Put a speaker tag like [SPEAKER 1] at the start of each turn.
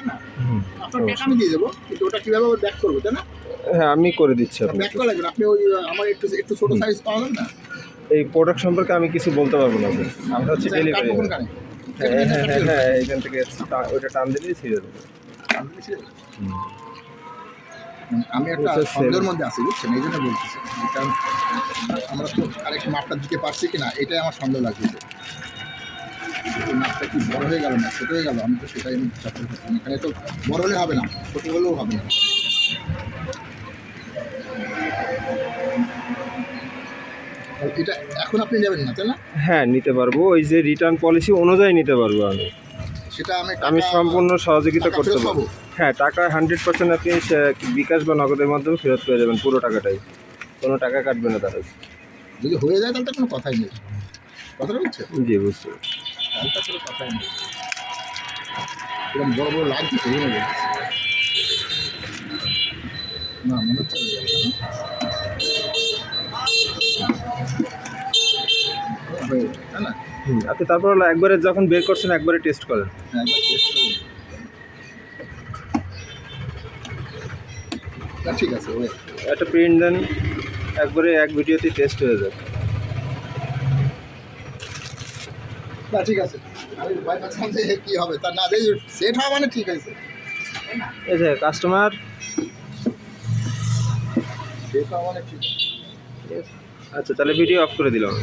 [SPEAKER 1] তাই না? আপনার টাকা আমি দিয়ে দেবো, কিন্তু ওটা কীভাবে ব্যাক করবো তাই না?
[SPEAKER 2] হ্যাঁ আমি করে দিচ্ছি আপনাকে।
[SPEAKER 1] ব্যাক করা লাগবে না, আপনি ওই আমার একটু ছোটো সাইজ পাবেন না?
[SPEAKER 2] এই প্রোডাক্ট সম্পর্কে আমি কিছু বলতে পারবো না স্যার, আমরা হচ্ছে ডেলিভারি।
[SPEAKER 1] কোনখানে?
[SPEAKER 2] হ্যাঁ হ্যাঁ হ্যাঁ হ্যাঁ, এখান থেকে ওইটা টান দিলেই ছিঁড়ে দেবো।
[SPEAKER 1] আমি একটা সন্দেহের মধ্যে আছি বুঝছেন, এই জন্য বলতেছি, কারণ আমরা তো আরেকটু মাপটা দিতে পারছি কি না এটাই আমার সন্দেহ লাগছে। মাপটা কি বড় হয়ে গেল না ছোট হয়ে গেল, আমি তো সেটাই আমি চাকরি করতাম। এখানে তো বড় হলে হবে না, ছোটো হলেও হবে না। এটা এখন আপনি নেবেন না তাই না?
[SPEAKER 2] হ্যাঁ নিতে পারবো, ওই যে রিটার্ন পলিসি অনুযায়ী নিতে পারবো আমি।
[SPEAKER 1] সেটা
[SPEAKER 2] আমি সম্পূর্ণ সহযোগিতা করতে পারবো। হ্যাঁ টাকা 100% আপনি বিকাশ বা নগদের মাধ্যমে ফেরত পেয়ে যাবেন, পুরো টাকাটাই, কোনো টাকা কাটবে না তারা।
[SPEAKER 1] যদি হয়ে যায় তাহলে তো কোনো কথাই নেই, কথাটা বুঝছে?
[SPEAKER 2] জি বুঝতে
[SPEAKER 1] তাহলে তো কোনো কথাই নেই। এরকম বড় বড় লাইট দিতে হবে না, মনে হচ্ছে তাই না?
[SPEAKER 2] আপনি তারপর একবারে যখন বের করছেন একবারে টেস্ট করেন।
[SPEAKER 1] হ্যাঁ একবার টেস্ট করুন। ঠিক আছে,
[SPEAKER 2] একটা প্রিন্ট দেন, একবারে এক ভিডিওতে টেস্ট হয়ে যাবে।
[SPEAKER 1] না ঠিক আছে, আমি ভয় পাচ্ছিলাম যে কী হবে, তা না দেখি সেট হওয়া মানে ঠিক আছে।
[SPEAKER 2] এই যে কাস্টমার
[SPEAKER 1] সেট হওয়া মানে ঠিক আছে।
[SPEAKER 2] আচ্ছা তাহলে ভিডিও অফ করে দিলাম।